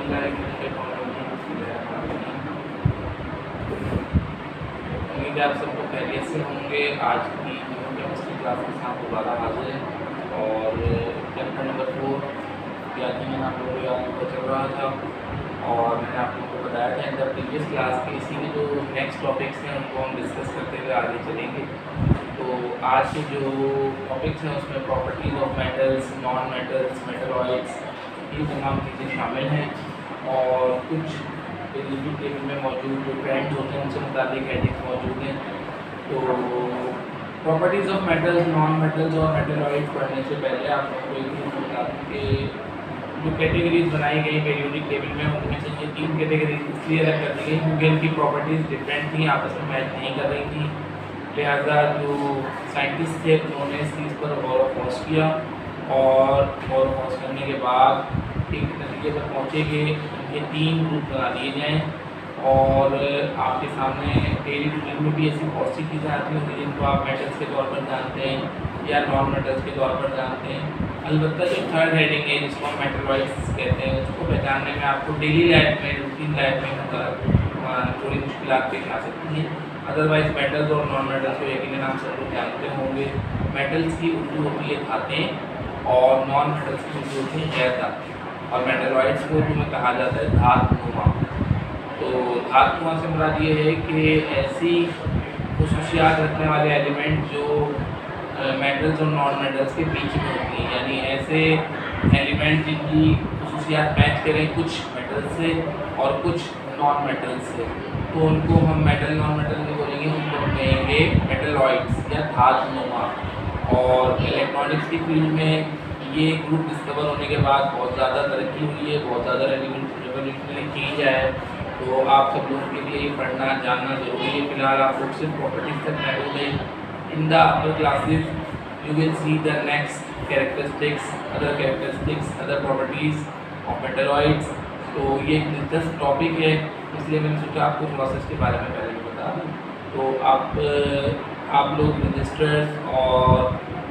उम्मीद है आप सबको खैरियत से होंगे। आज की केमिस्ट्री क्लास के साथ दोबारा हाजिर है और चैप्टर नंबर 4 यानी आप लोगों को याद होकर चल रहा था और मैंने आप लोगों को बताया था इन द प्रीवियस क्लास के इसी के जो नेक्स्ट टॉपिक्स हैं उनको हम डिस्कस करते हुए आगे चलेंगे। तो आज के जो टॉपिक्स हैं उसमें properties of metals, non metals, metalloids, ये तमाम चीज़ें शामिल हैं और कुछ पीरियोडिक टेबल में मौजूद जो ट्रेंड्स होते हैं उनसे मुताबिक हेडिंग्स मौजूद हैं। तो properties of metals, non metals और मेटलॉइड्स पढ़ने से पहले आप लोगों को एक चीज़ बता दूँ कि जो कैटेगरीज बनाई गई पीरियोडिक टेबल में उनमें से ये 3 कैटेगरीज इसलिए अलग कर दी गई क्योंकि इनकी प्रॉपर्टीज़ डिफरेंट थी, आपस में मैच नहीं कर रही थी। लिहाजा जो साइंटिस्ट थे उन्होंने इस चीज़ पर गौर व खोज किया और गौर व खोज करने के बाद एक नतीजे पर पहुँचे कि इनके 3 ग्रुप बना दिए जाएँ और आपके सामने डेली रूटीन में भी ऐसी बहुत सी चीज़ें आती होंगी जिनको आप मेटल्स के तौर पर जानते हैं या नॉन मेटल्स के तौर पर जानते हैं। अलबत्ता जो थर्ड हेडिंग है जिसको हम मेटलॉइड्स कहते हैं उसको पहचानने में आपको डेली लाइफ में, रूटीन लाइफ में थोड़ी मुश्किलात पेश आ सकती हैं। अदरवाइज मेटल्स और नॉन मेटल्स को यकीनन आप सब लोग जानते होंगे। मेटल्स की उर्दू होती है धातें और नॉन मेटल्स की उर्दू होती है गैर धातें और मेटलॉइड्स को उर्दू में कहा जाता है धातुनुमा। तो धातुनुमा से मुराद ये है कि ऐसी खुसूसियात रखने वाले एलिमेंट जो मेटल्स और नॉन मेटल्स के बीच में होती हैं, यानी ऐसे एलिमेंट जिनकी खुसूसियात मैच करें कुछ मेटल्स से और कुछ नॉन मेटल्स से, तो उनको हम मेटल नॉन मेटल नहीं बोलेंगे, उनको हम कहेंगे मेटलॉइड्स या धातुनुमा। और इलेक्ट्रॉनिक्स की फील्ड में ये ग्रुप डिस्कवर होने के बाद बहुत ज़्यादा तरक्की हुई है, बहुत ज़्यादा रेवोल्यूशनरी चीज़ है। तो आप सब लोगों के लिए पढ़ना जानना ज़रूरी है। फिलहाल आप लोग सिर्फ प्रॉपर्टीज तक महदूद हैं। In the upper classes you will see the next characteristics, other properties of metalloids. तो ये एक दिलचस्प टॉपिक है, इसलिए मैंने सोचा आपको थोड़ा सा इसके बारे में पहले भी बता दूँ। तो आप लोग रजिस्टर्स और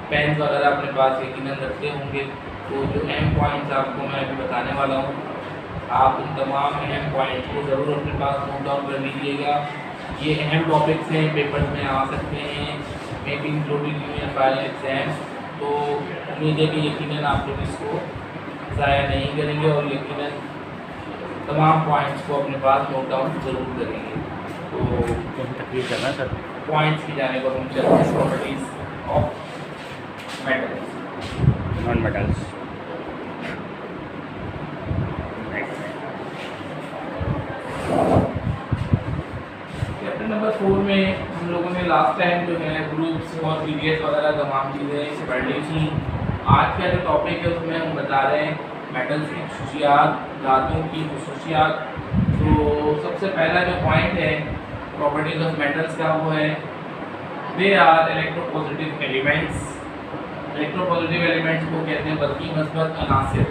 पेन्स वगैरह अपने पास यकीनन रखते होंगे। तो जो अहम पॉइंट्स आपको मैं अभी बताने वाला हूँ, आप उन तमाम अहम पॉइंट्स को ज़रूर अपने पास नोट डाउन कर लीजिएगा। ये अहम टॉपिक्स हैं, पेपर्स में आ सकते हैं, may be including union final exam. तो उम्मीद है कि यकीनन आप लोग इसको ज़ाया नहीं करेंगे और यकीनन तमाम पॉइंट्स को अपने पास नोट डाउन ज़रूर करेंगे। तो तकलीफ करना सर पॉइंट्स की जाने पर हम चलते हैं properties of metals, non metals. Chapter number 4 में हम लोगों ने लास्ट टाइम जो है ग्रुप्स और पीरियड्स वगैरह तमाम चीज़ें पढ़ ली थी। आज का जो टॉपिक है उसमें हम बता रहे हैं मेटल्स की खुसूसियात, धातुओं की खुसूसियात। तो सबसे पहला जो पॉइंट है प्रॉपर्टीज ऑफ मेटल्स का वो है they are electropositive elements. Electropositive elements को कहते हैं बल्कि मस्बत अनासिर।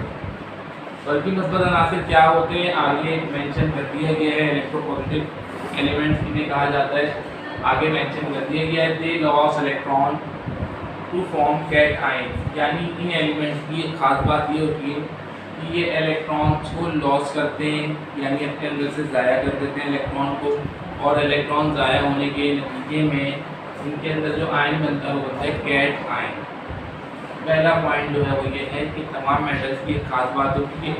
बल्कि मस्बत अनासिर क्या होते हैं आगे मेंशन कर दिया गया है। इलेक्ट्रोपॉजिटिव एलिमेंट्स इन्हें कहा जाता है, आगे मेंशन कर दिया गया है। They loss electron to form cation, यानी इन एलिमेंट्स की एक खास बात ये होती है कि ये इलेक्ट्रॉन्स को लॉस करते हैं, यानी अपने अंदर से ज़ाया कर देते हैं इलेक्ट्रॉन को, और इलेक्ट्रॉन ज़ाया होने के नतीजे में इनके अंदर जो आयन बनता है वो बनता है कैट आयन। पहला पॉइंट जो है वो ये है कि तमाम मेटल्स की एक खास बात होती है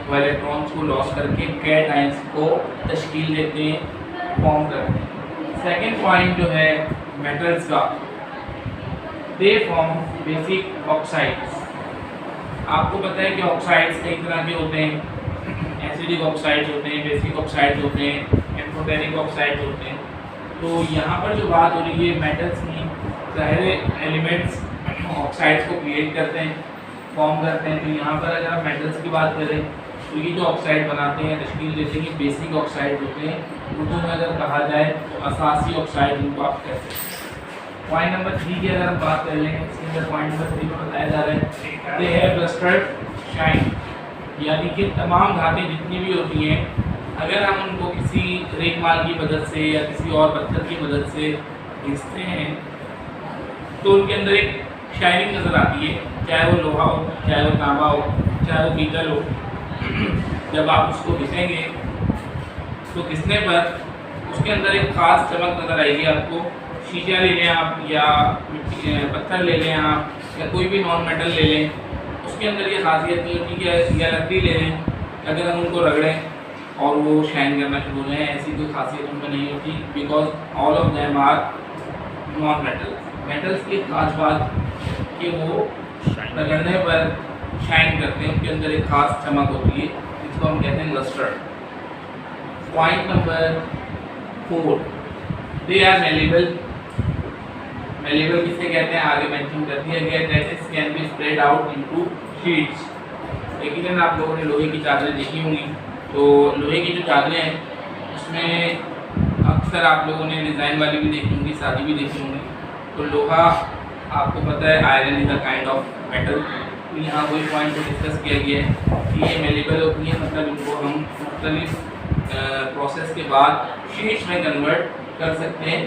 वो इलेक्ट्रॉन्स को लॉस करके कैट आयन्स को तश्कील देते हैं, फॉर्म करते हैं। सेकेंड पॉइंट जो है मेटल्स का, दे फॉर्म बेसिक ऑक्साइड्स। आपको पता है कि ऑक्साइड्स कई तरह के होते हैं, एसिडिक ऑक्साइड्स होते हैं, बेसिक ऑक्साइड्स होते हैं, एम्फोटेरिक ऑक्साइड्स होते हैं। तो यहाँ पर जो बात हो रही है मेटल्स की, ज़ाहिर एलिमेंट्स ऑक्साइड्स को क्रिएट करते हैं, फॉर्म करते हैं। तो यहाँ पर अगर आप मेटल्स की बात करें तो ये जो ऑक्साइड बनाते हैं, तश्कील देते हैं, बेसिक ऑक्साइड होते हैं। उर्दू में अगर कहा जाए तो असासी ऑक्साइड उनको आप कह सकते हैं। पॉइंट नंबर 3 की अगर हम बात कर लें, इसके अंदर पॉइंट नंबर 3 में बताया जा रहा है दे हैव लस्टर्ड शाइन, यानी कि तमाम धातें जितनी भी होती हैं अगर हम उनको किसी रेगमाल की मदद से या किसी और पत्थर की मदद से घिसते हैं तो उनके अंदर एक शाइनिंग नज़र आती है, चाहे वो लोहा हो, चाहे वो तांबा हो, चाहे वो पीतल हो। जब आप उसको घिसेंगे तो घिसने पर उसके अंदर एक खास चमक नज़र आएगी आपको। शीशा ले लें आप या पत्थर ले लें आप या कोई भी नॉन मेटल ले लें, उसके अंदर ये खासियत नहीं होती कि या लकड़ी ले लें, अगर हम उनको रगड़ें और वो शाइन करना शुरू हो जाए, ऐसी कोई खासियत उनमें नहीं होती। Because all of them are non metals की खास बात कि वो रगड़ने पर शाइन करते हैं, उनके अंदर एक खास चमक होती है, जिसको हम कहते हैं lustre. Point number 4, they are malleable. Malleable किसे कहते हैं आगे मेंशन कर दिया गया, that is can be spread out into sheets. लेकिन आप लोगों ने लोहे की चादरें देखी होंगी, तो लोहे की जो चादरें हैं उसमें अक्सर आप लोगों ने डिज़ाइन वाली भी देखी होंगी, सादी भी देखी होंगी। तो लोहा आपको पता है iron is a kind of metal. तो यहाँ वही पॉइंट को डिस्कस किया गया है कि ये मेलेबल होती है, मतलब इनको हम मुख्तलिफ प्रोसेस के बाद शीट्स में कन्वर्ट कर सकते हैं,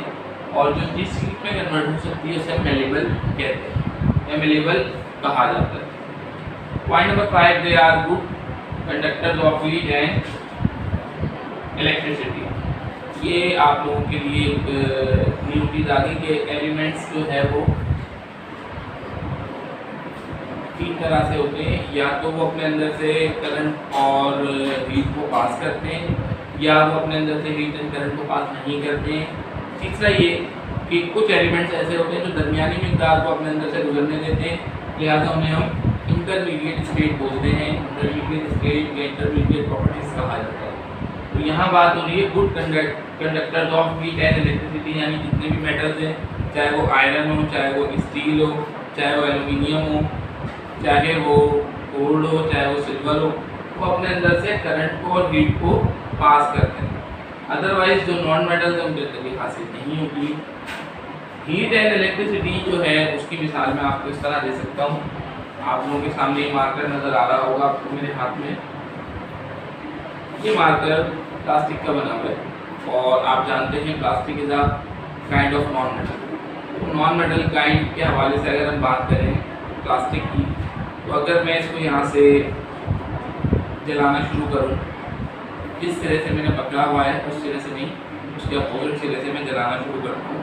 और जो जिस शीट में कन्वर्ट हो सकती है उसे मेलेबल कहते हैं या मेलेबल कहा जाता है। Point number 5, they are good conductors of heat and electricity. ये आप लोगों के लिए न्यू चीज़ आगे के एलिमेंट्स जो है वो 3 तरह से होते हैं, या तो वो अपने अंदर से करंट और हीट को पास करते हैं, या वो अपने अंदर से हीट एंड करंट को पास नहीं करते हैं। तीसरा ये कि कुछ एलिमेंट्स ऐसे होते हैं जो दरमियानी मिकदार को अपने अंदर से गुजरने देते हैं, लिहाजा उन्हें हम इंटरमीडिएट स्टेट बोलते हैं। इंटरमीडिएट स्टेट या इंटरमीडिएट प्रॉपर्टीज कहा जाता है। तो यहाँ बात हो रही है good conductors of heat and electricity, यानी जितने भी मेटल्स हैं, चाहे वो आयरन हो, चाहे वो स्टील हो, चाहे वो एल्यूमिनियम हो, चाहे वो गोल्ड हो, चाहे वो सिल्वर हो, वो अपने अंदर से करंट को और हीट को पास करते हैं। अदरवाइज जो नॉन मेटल्स हैं उनके अंदर ये खासियत नहीं होती। हीट एंड इलेक्ट्रिसिटी जो है उसकी मिसाल मैं आपको इस तरह दे सकता हूँ। आप लोगों के सामने ये मार्कर नज़र आ रहा होगा आपको मेरे हाथ में। ये मार्कर प्लास्टिक का बना हुआ है, और आप जानते हैं plastic is a kind of non metal. तो नॉन मेटल काइंड के हवाले से अगर हम बात करें प्लास्टिक की, तो अगर मैं इसको यहाँ से जलाना शुरू करूँ, जिस सिरे से मैंने पकड़ा हुआ है उस सिरे से नहीं, उसके अपोजिट सिरे से मैं जलाना शुरू करता हूँ,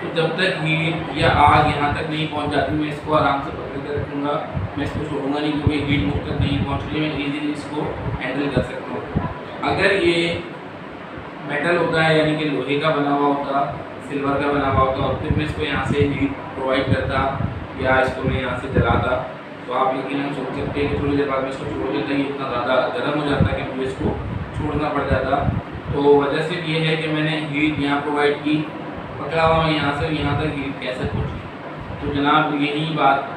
तो जब तक हीट या आग यहाँ तक नहीं पहुँच जाती, मैं इसको आराम से पकड़ कर रखूँगा, मैं इसको छोड़ूंगा नहीं, क्योंकि हीट मुझ तक नहीं पहुँच रही, मैं ईजीली इसको हैंडल कर सकता हूँ। अगर ये मेटल होता है, यानी कि लोहे का बना हुआ होता, सिल्वर का बना हुआ होता, और फिर मैं इसको यहाँ से हीट प्रोवाइड करता या इसको मैं यहाँ से जलाता, तो आप यकीनन सोच सकते हैं कि थोड़ी देर बाद में इसको छोड़ देता, ये इतना ज़्यादा गर्म हो जाता है कि मुझे इसको छोड़ना पड़ जाता। तो वजह सिर्फ ये है कि मैंने हीट यहाँ प्रोवाइड की, पकड़ा हुआ मैं यहाँ से यहाँ तक हीट कैसे पहुँची। तो जनाब यही बात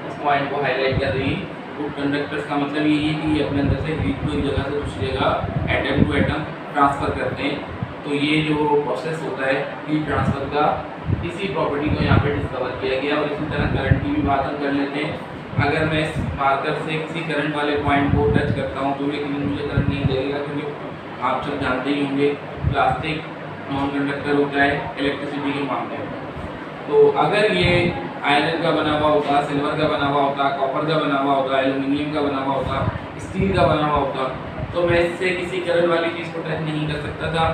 इस पॉइंट को हाईलाइट कर रही है। गुड कंडक्टर्स का मतलब यही है कि ये अपने अंदर से हीट को एक जगह से दूसरी जगह एटम टू एटम ट्रांसफ़र करते हैं। तो ये जो प्रोसेस होता है हीट ट्रांसफ़र का, इसी प्रॉपर्टी को यहाँ पे डिस्कवर किया गया। और इसी तरह करंट की भी बात हम कर लेते हैं। अगर मैं इस मार्कर से किसी करंट वाले पॉइंट को टच करता हूँ तो लेकिन मुझे करंट नहीं लगेगा, क्योंकि आप सब जानते ही होंगे प्लास्टिक नॉन कंडक्टर होता है इलेक्ट्रिसिटी के मामले में। तो अगर ये आयरन का बना हुआ होता, सिल्वर का बना हुआ होता, कॉपर का बना हुआ होता, एल्यूमिनियम का बना हुआ होता, स्टील का बना हुआ होता, तो मैं इससे किसी करंट वाली चीज़ को टच नहीं कर सकता था,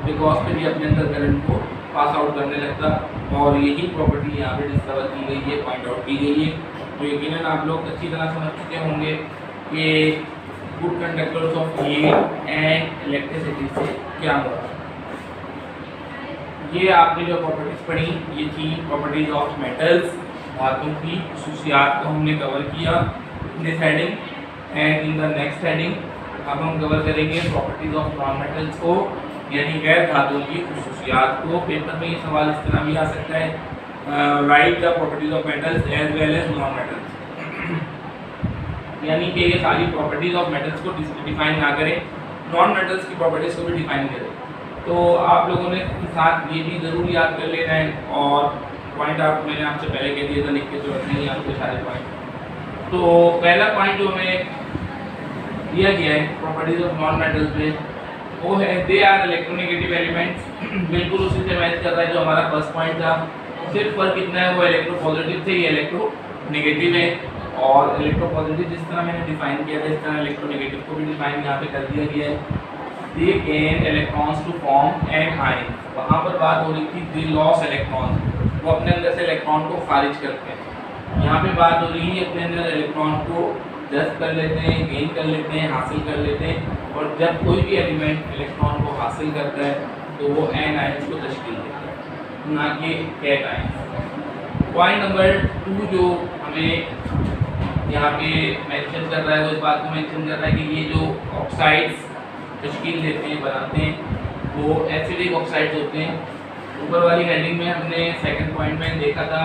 बिकॉज फिर ये अपने अंदर करंट को पास आउट करने लगता। और यही प्रॉपर्टी यहाँ पे डिस्कवर की गई है, पॉइंट आउट की गई है। तो यकीनन आप लोग अच्छी तरह समझ चुके होंगे कि good conductors of heat and electricity से क्या होगा। ये आपने जो प्रॉपर्टीज़ पढ़ी ये थी प्रॉपर्टीज़ ऑफ मेटल्स, धातुओं की खसूसियात को हमने कवर किया in this heading. And in the next heading अब हम कवर करेंगे प्रॉपर्टीज़ ऑफ नॉन मेटल्स को, यानी गैर धातुओं की खसूसियात को। पेपर में ये सवाल इस तरह भी आ सकता है, write the properties of metals as well as non metals, यानी कि ये सारी प्रॉपर्टीज़ ऑफ मेटल्स को डिफाइन ना करें, नॉन मेटल्स की प्रॉपर्टीज़ को भी डिफाइन करें। तो आप लोगों ने साथ ये भी ज़रूर याद कर लेना है, और पॉइंट मैंने आपसे पहले कह दिया था, लिख के तो रखने ही आपके सारे पॉइंट। तो पहला पॉइंट जो हमें दिया गया है प्रॉपर्टीज़ ऑफ नॉन मेटल्स में, वो है दे आर इलेक्ट्रोनेगेटिव एलिमेंट्स। बिल्कुल उसी से मैच कर रहा है जो हमारा फर्स्ट पॉइंट था, सिर्फ फर्क कितना है, वो इलेक्ट्रो पॉजिटिव थे, ये इलेक्ट्रो नेगेटिव है। और इलेक्ट्रोपॉजिटिव जिस तरह मैंने डिफाइन किया था इस तरह इलेक्ट्रोनेगेटिव को भी डिफाइन यहाँ पे कर दिया गया है। They gain electrons to form an ion, वहाँ पर बात हो रही थी दे लॉस इलेक्ट्रॉन्स, वो अपने अंदर से इलेक्ट्रॉन को खारिज करते हैं। यहाँ पे बात हो रही है अपने अंदर इलेक्ट्रॉन को जस्ट कर लेते हैं, गेन कर लेते हैं, हासिल कर लेते हैं। और जब कोई भी एलिमेंट इलेक्ट्रॉन को हासिल करता है तो वो एन आयन को तश्कील देता है, ना कि कैट आयन। पॉइंट नंबर 2 जो हमें यहाँ पे मेंशन कर रहा है वो इस बात को मेंशन कर रहा है कि ये जो ऑक्साइड्स तश्कील देते हैं, बनाते हैं, वो एसिडिक ऑक्साइड्स होते हैं। ऊपर वाली हेडिंग में हमने सेकंड पॉइंट में देखा था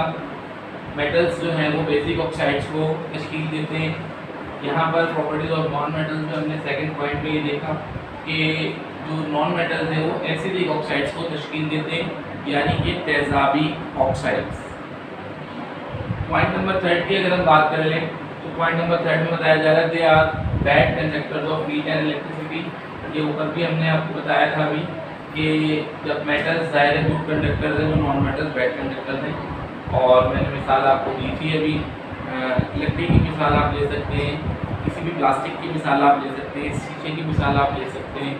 मेटल्स जो हैं वो बेसिक ऑक्साइड्स को तश्कील देते हैं। यहाँ पर प्रॉपर्टीज ऑफ नॉन मेटल्स में हमने सेकंड पॉइंट में ये देखा कि जो नॉन मेटल्स हैं वो एसिडिक ऑक्साइड्स को तश्कील देते हैं, यानी कि तेजाबी ऑक्साइड्स। पॉइंट नंबर 3 की अगर हम बात कर लें तो पॉइंट नंबर 3 में बताया जा रहा है they are bad conductors of heat and electricity. ये ऊपर भी हमने आपको बताया था अभी कि जब मेटल्स ज़ाहिर है गुड कंडक्टर्स हैं, जो नॉन मेटल्स बैड कंडक्टर्स हैं। और मैंने मिसाल आपको दी थी अभी, लकड़ी की मिसाल आप ले सकते हैं, किसी भी प्लास्टिक की मिसाल आप ले सकते हैं, शीशे की मिसाल आप ले सकते हैं,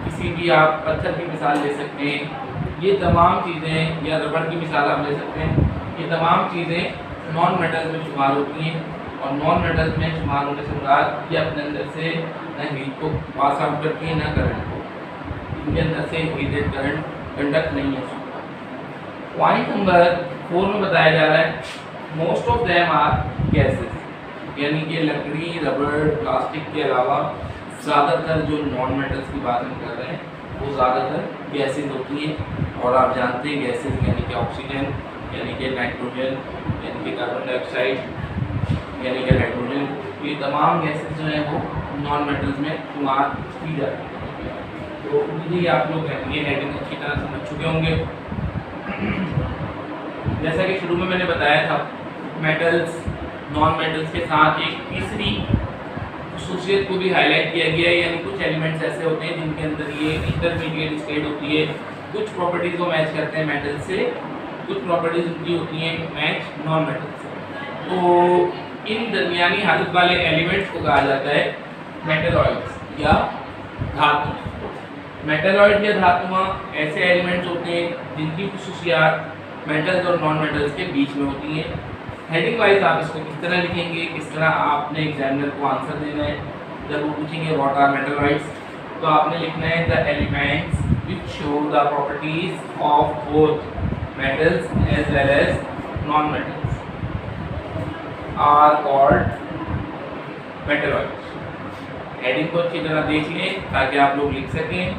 किसी भी आप पत्थर की मिसाल ले सकते हैं। ये तमाम चीज़ें, या रबड़ की मिसाल आप ले सकते हैं, ये तमाम चीज़ें नॉन मेटल्स में शुमार होती हैं। और नॉन मेटल्स में शुमार होने से मुराद ये अपने अंदर से न हीट को पास आउट करती है न करंट को, इनके अंदर से हीटेड करंट कंडक्ट नहीं हो सकता। पॉइंट नंबर 4 में बताया जा रहा है most of them are gases, यानी कि लकड़ी, रबड़, प्लास्टिक के अलावा ज़्यादातर जो नॉन मेटल्स की बात हम कर रहे हैं वो ज़्यादातर गैसेस होती हैं। और आप जानते हैं गैसेस यानी कि ऑक्सीजन, यानी कि नाइट्रोजन, यानी कि कार्बन डाइऑक्साइड, यानी कि हाइड्रोजन, ये तमाम गैसेस जो हैं वो नॉन मेटल्स में शुमार की जाती हैं। तो ये आप लोग ये हेडिंग अच्छी तरह समझ चुके होंगे। जैसा कि शुरू में मैंने बताया था मेटल्स नॉन मेटल्स के साथ एक तीसरी खसूसियत को भी हाईलाइट किया गया है, यानी कुछ एलिमेंट्स ऐसे होते हैं जिनके अंदर ये इंटरमीडिएट स्टेट होती है, कुछ प्रॉपर्टीज़ को मैच करते हैं मेटल से, कुछ प्रॉपर्टीज़ उनकी होती हैं मैच नॉन मेटल से। तो इन दरमियानी हालत वाले एलिमेंट्स को कहा जाता है मेटलॉइड्स या धातु। मेटलॉइड या धातुआं ऐसे एलिमेंट्स होते हैं जिनकी खसूसियात मेटल्स और नॉन मेटल्स के बीच में होती हैं। हेडिंग वाइज आप इसको किस तरह लिखेंगे, किस तरह आपने एग्जामिनर को आंसर देना है जब वो पूछेंगे व्हाट आर मेटलॉइड्स, तो आपने लिखना है the elements which show the properties of both metals as well as non metals are called metalloids. Heading को अच्छी तरह देख लें ताकि आप लोग लिख सकें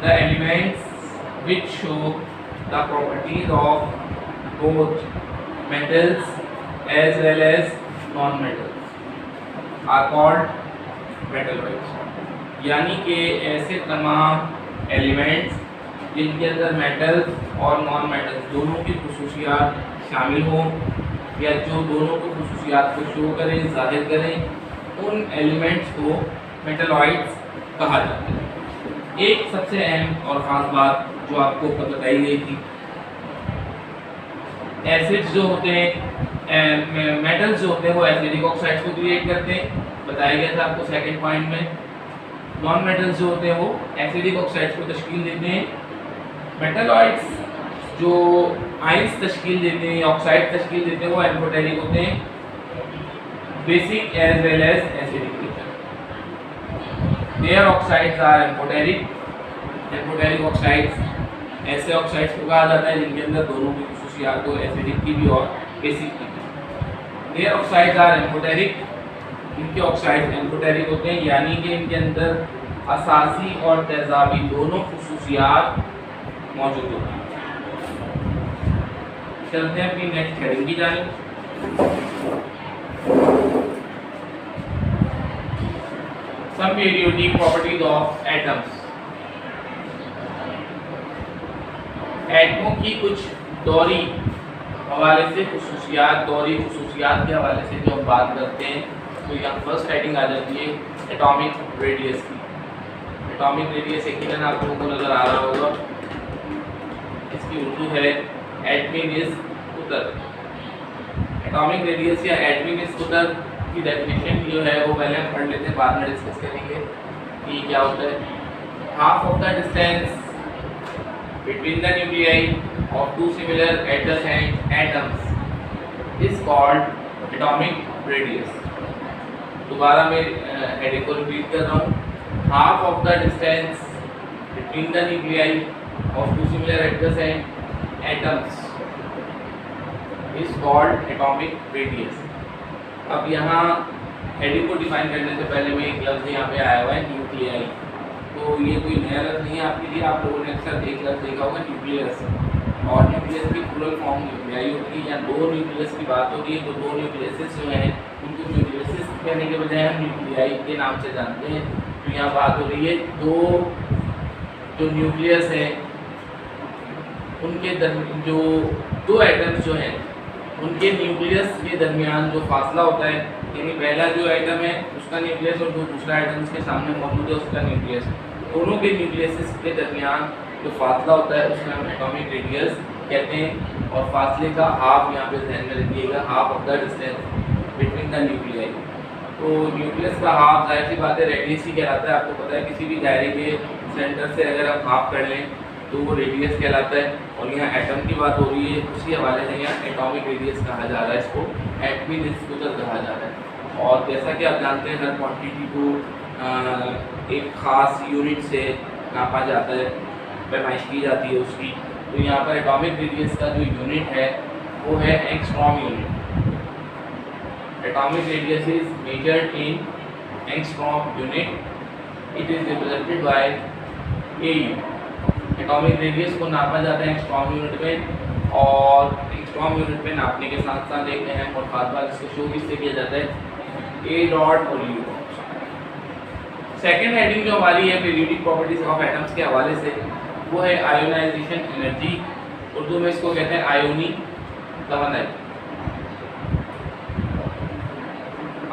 the elements which show the properties of both metals as well as non-metals are called metalloids। यानी कि ऐसे तमाम एलिमेंट्स जिनके अंदर मेटल्स और नॉन मेटल्स दोनों की खसूसियात शामिल हों या जो दोनों की खसूसियात को शो करें, ज़ाहिर करें, उन एलिमेंट्स को मेटलॉइड्स कहा जाता है। एक सबसे अहम और ख़ास बात जो आपको बताई गई थी, एसिड्स जो होते हैं, मेटल्स जो होते हैं वो एसिडिक ऑक्साइड्स को क्रिएट करते हैं, बताया गया था आपको सेकंड पॉइंट में। नॉन मेटल्स जो होते हैं वो एसिडिक ऑक्साइड्स को तश्कील देते हैं। मेटलॉइड्स जो आयंस तश्कील देते हैं, ऑक्साइड तश्कील देते हैं, वो एम्फोटेरिक होते हैं, basic as well as acidic. Their oxides are amphoteric. Amphoteric oxides ऐसे ऑक्साइड्स को कहा जाता है जिनके अंदर दोनों की खसूसियात हो, एसिडिक की भी और बेसिक की भी। देयर ऑक्साइड्स आर एम्फोटेरिक, इनके ऑक्साइड्स एम्फोटेरिक होते हैं, यानी कि इनके अंदर असासी और तेजाबी दोनों खसूसियात मौजूद होती हैं। चलते हैं अपनी नेक्स्ट हेडिंग की जानिब। Some periodic properties of atoms। एटमों की कुछ दौरी हवाले से खसूसियात, दौरी खसूसियात के हवाले से जो हम बात करते हैं तो यहाँ फर्स्ट हेडिंग आ जाती है एटॉमिक रेडियस की। एटॉमिक रेडियस यकीनन आप लोगों को नज़र आ रहा होगा, इसकी उर्दू है एटमी इज उत्तर। एटॉमिक रेडियस या एटमी स्कूटर की डेफिनेशन जो है वो पहले हम पढ़ लेते हैं, बाद में डिस्कस करेंगे कि क्या होता है। Half of the distance between the nuclei of two similar adjacent atoms is called atomic radius. दोबारा मैं हेडिंग को रिपीट कर रहा हूँ। Half of the distance between the nuclei of two similar adjacent atoms is called atomic radius. अब यहाँ heading को define करने से पहले मैं एक लफ्ज़ यहाँ पे आया हुआ है न्यूक्लियाई। तो ये कोई नया लफ्ज़ नहीं है आपके लिए, आप लोगों ने अक्सर एक लफ्ज़ देखा होगा न्यूक्लियस, और न्यूक्लियस की प्लूरल फॉर्म न्यूक्लियाई होती है। या दो न्यूक्लियस की बात होती है तो दो न्यूक्लियसेस जो हैं उनको न्यूक्लियसेस कहने के बजाय हम न्यूक्लियाई के नाम से जानते हैं। तो यहाँ बात हो रही है जो न्यूक्लियस है उनके जो दो एटम्स जो हैं उनके न्यूक्लियस के दरमियान जो फासला होता है, यानी पहला जो एटम है उसका न्यूक्लियस और जो दूसरा एटम उसके सामने मौजूद है उसका न्यूक्लियस, दोनों के न्यूक्लियस के दरमियान जो फासला होता है उसमें हम एटॉमिक रेडियस कहते हैं। और फासले का हाफ यहाँ पे ध्यान में रखिएगा, half of the distance between the nuclei. तो न्यूक्लियस का हाफ जाहिर सी बात है रेडियस ही कहलाता है। आपको पता है किसी भी दायरे के सेंटर से अगर हम हाफ कर लें तो वो रेडियस कहलाता है। और यहाँ एटम की बात हो रही है, उसी हवाले से यहाँ एटॉमिक रेडियस कहा जा रहा है, इसको एटमी स्कूटर कहा जा रहा है। और जैसा कि आप जानते हैं हर क्वांटिटी को एक ख़ास यूनिट से नापा जाता है, पैमाइश की जाती है उसकी। तो यहाँ पर एटॉमिक रेडियस का जो यूनिट है वो है angstrom unit. Atomic radius is measured in angstrom unit, it is represented by AU। Atomic radius को नापा जाता है एंगस्ट्रॉम यूनिट में, और एंगस्ट्रॉम यूनिट में नापने के साथ साथ एक अहम और खास बात इसको शो किससे किया जाता है, A डॉट और U डॉट। सेकेंड हेडिंग जो हमारी है पीरियोडिक प्रॉपर्टीज ऑफ एटम्स के हवाले से वो है आयोनाइजेशन एनर्जी। उर्दू में इसको कहते हैं आयोनी तवानाई।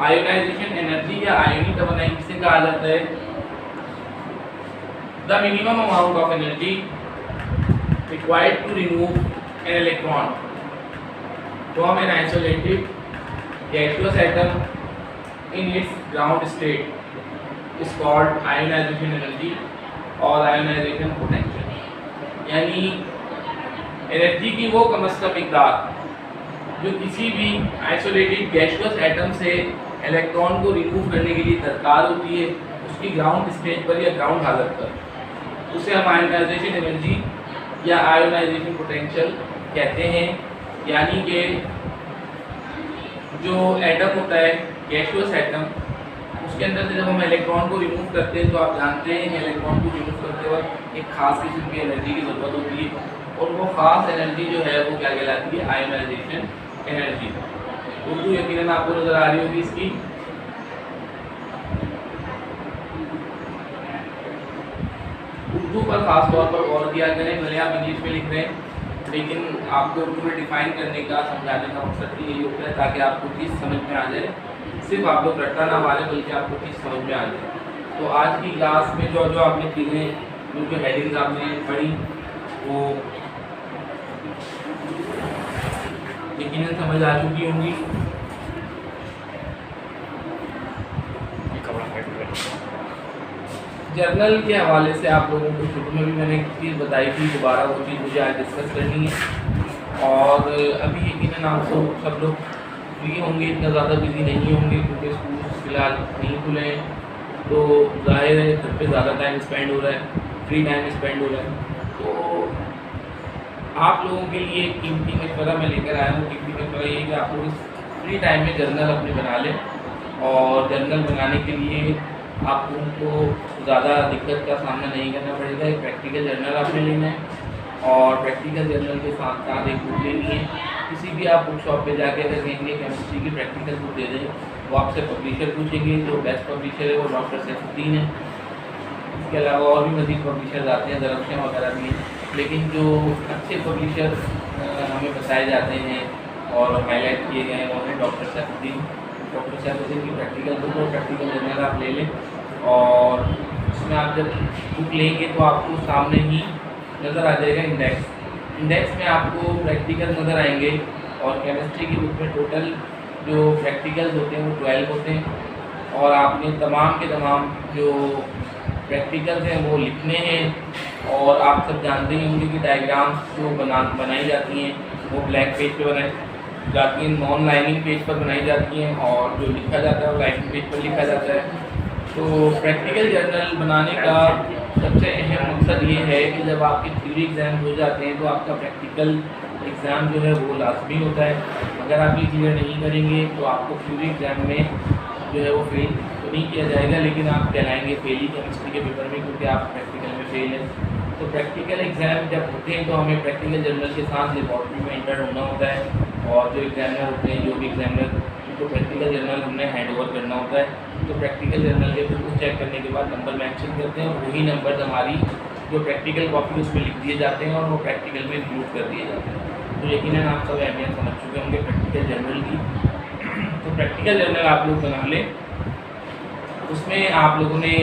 आयोनाइजेशन एनर्जी या आयोनी तवानाई किसे कहा जाता है, the minimum amount of energy required to remove an electron from an isolated gaseous atom in its ground state is called ionization energy और ionization potential। यानी एनर्जी की वो कम से कम मिकदार जो किसी भी आइसोलेटेड गैसियस एटम से इलेक्ट्रॉन को रिमूव करने के लिए दरकार होती है उसकी ग्राउंड स्टेट पर या ग्राउंड हालत पर, उसे हम आयोनाइजेशन एनर्जी या आयोनाइजेशन पोटेंशियल कहते हैं। यानी कि जो एटम होता है गैसियस एटम, उसके अंदर से जब हम इलेक्ट्रॉन को रिमूव करते हैं तो आप जानते हैं कि इलेक्ट्रॉन को रिमूव करते वक्त एक खास किस्म की एनर्जी की ज़रूरत होती है, और वो ख़ास एनर्जी जो है वो क्या कहलाती है, आयोनाइजेशन एनर्जी। उर्दू यकीनन आपको नज़र आ रही होगी इसकी। उर्दू पर ख़ास तौर पर गौर किया करें, भले आप इंग्लिश में लिख रहे हैं लेकिन आपको उर्दू में डिफ़ाइन करने का समझाने का मकसद यही होता है ताकि आपको चीज़ समझ में आ जाए, सिर्फ आप लोग रट्टा ना मारें बल्कि आपको चीज़ समझ में आ जाए। तो आज की क्लास में जो आपने चीज़ें जो हेडिंग्स आपने पढ़ी वो यकीनन समझ आ चुकी होंगी। जर्नल के हवाले से आप लोगों को शुरू में भी मैंने एक चीज़ बताई थी, दोबारा वो चीज़ मुझे आज डिस्कस करनी है। और अभी यकीनन आप सब लोग फ्री होंगे, इतना ज़्यादा बिजी नहीं होंगे क्योंकि स्कूल फ़िलहाल नहीं खुले हैं, तो ज़ाहिर है घर पे ज़्यादा टाइम स्पेंड हो रहा है, फ्री टाइम स्पेंड हो रहा है। तो आप लोगों के लिए कीमती मशवरा मैं लेकर आया हूँ। कीमती मशवरा ये है कि आप लोग इस फ्री टाइम में जर्नल अपने बना लें, और जर्नल बनाने के लिए आप लोगों को ज़्यादा दिक्कत का सामना नहीं करना पड़ेगा। एक प्रैक्टिकल जर्नल आपने लेना है, और प्रैक्टिकल जर्नल के साथ साथ एक बुक लेनी है। किसी भी आप बुक शॉप पे जाके अगर कहेंगे केमिस्ट्री की प्रैक्टिकल बुक दे दें, वो आपसे पब्लिशर पूछेंगे, जो बेस्ट पब्लिशर है वो डॉक्टर सैफुद्दीन है। इसके अलावा और भी मज़ीद पब्लिशर्स आते हैं, ज़रफ़शा वगैरह भी, लेकिन जो अच्छे पब्लिशर हमें बताए जाते हैं और हाईलाइट किए गए हैं वो हैं डॉक्टर सैफुद्दीन। डॉक्टर सैफुद्दीन की प्रैक्टिकल बुक और प्रैक्टिकल जर्नल आप ले लें, और उसमें आप जब बुक लेंगे तो आपको सामने ही नज़र आ जाएगा इंडेक्स। इंडेक्स में आपको प्रैक्टिकल नज़र आएंगे और केमिस्ट्री की बुक में टोटल जो प्रैक्टिकल्स होते हैं वो 12 होते हैं और आपने तमाम के तमाम जो प्रैक्टिकल्स हैं वो लिखने हैं। और आप सब जानते ही होंगे कि डायग्राम्स जो बनाई जाती हैं वो ब्लैंक पेज पे बनाई जाती हैं, नॉन लाइनिंग पेज पर बनाई जाती हैं और जो लिखा जाता है वो लाइनिंग पेज पर लिखा जाता है। तो प्रैक्टिकल जर्नल बनाने का सबसे अहम मकसद ये है कि जब आपके थ्योरी एग्ज़ाम हो जाते हैं तो आपका प्रैक्टिकल एग्ज़ाम जो है वो लाजमी होता है। अगर आप ये क्लियर नहीं करेंगे तो आपको थ्योरी एग्ज़ाम में जो है वो फेल तो नहीं किया जाएगा, लेकिन आप कहलाएंगे फेल ही केमिस्ट्री के पेपर में, क्योंकि आप प्रैक्टिकल में फेल हैं। तो प्रैक्टिकल एग्ज़ाम जब होते हैं तो हमें प्रैक्टिकल जर्नल के साथ लेबॉर्ट्री में इंटर होना होता है और जो एग्जामिनर होते हैं, जो भी एग्जामिनर, उनको प्रैक्टिकल जर्नल हमने हैंड ओवर करना होता है। तो प्रैक्टिकल जर्नल के बिल्कुल चेक करने के बाद नंबर मेंशन करते हैं और वही नंबर हमारी जो प्रैक्टिकल कॉपी उसमें लिख दिए जाते हैं और वो प्रैक्टिकल में इंक्लूड कर दिए जाते हैं। तो यकीनन आप सब अहमियत समझ चुके होंगे प्रैक्टिकल जर्नल की। तो प्रैक्टिकल जर्नल आप लोग बना लें। उसमें आप लोगों ने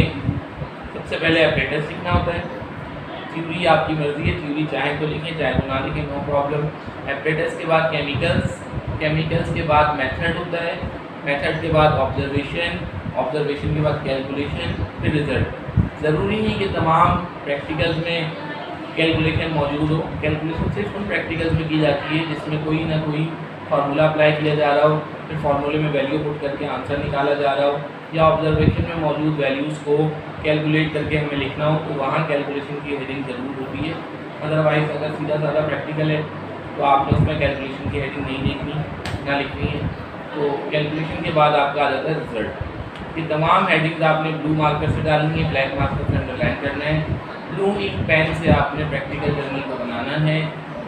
सबसे पहले अपडेटस लिखना होता है। थ्योरी आपकी मर्ज़ी है, थ्योरी चाहे तो लिखें चाहे तो ना लिखें, नो प्रॉब्लम। एपरेटस के बाद केमिकल्स के बाद मेथड होता है, मेथड के बाद ऑब्जर्वेशन के बाद कैलकुलेशन, फिर रिजल्ट। ज़रूरी नहीं कि तमाम प्रैक्टिकल्स में कैलकुलेशन मौजूद हो। कैलकुलेशन सिर्फ उन प्रैक्टिकल्स में की जाती है जिसमें कोई ना कोई फार्मूला अप्लाई किया जा रहा हो, फिर फार्मूले में वैल्यू पुट करके आंसर निकाला जा रहा हो, या ऑब्जर्वेशन में मौजूद वैल्यूज़ को कैलकुलेट करके हमें लिखना हो, तो वहाँ कैलकुलेशन की हेडिंग ज़रूर होती है। अदरवाइज़ अगर सीधा साधा प्रैक्टिकल है तो आपने उसमें कैलकुलेशन की हेडिंग नहीं देखनी ना लिखनी है। तो कैलकुलेशन के बाद आपका आ जाता है रिजल्ट। ये तमाम हेडिंग्स आपने ब्लू मार्कर से डालनी है, ब्लैक मार्कर से अंडरलाइन करना है। ब्लू इंक पेन से आपने प्रैक्टिकल जर्नल को बनाना है।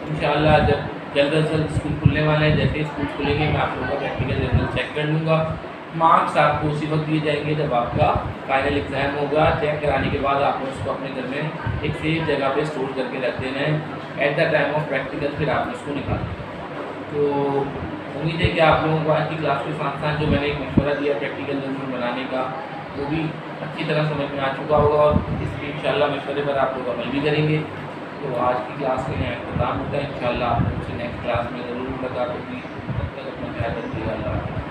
इंशाल्लाह जब जल्द से जल्द स्कूल खुलने वाले हैं, जैसे स्कूल खुलेंगे मैं आप लोगों का प्रैक्टिकल जर्नल चेक कर लूँगा। मार्क्स आपको उसी वक्त दिए जाएंगे जब आपका फाइनल एग्ज़ाम होगा। चेक कराने के बाद आपने उसको अपने घर में एक सेफ जगह पे स्टोर करके रख देना है। At the time of practical फिर आपने उसको निकालना। तो उम्मीद है कि आप लोगों को आज की क्लास के साथ साथ जो मैंने एक मशवरा दिया प्रैक्टिकल जर्नल बनाने का वो भी अच्छी तरह समझ में आ चुका होगा और इसके इंशाल्लाह मशवरे पर आप लोग अमल भी करेंगे। तो आज की क्लास के लिए अख्ताम होता है। इंशाल्लाह आप लोगों से नेक्स्ट क्लास में ज़रूर मुलाकात होगी। तब तक अपना ख्याल रखिएगा। अल्लाह।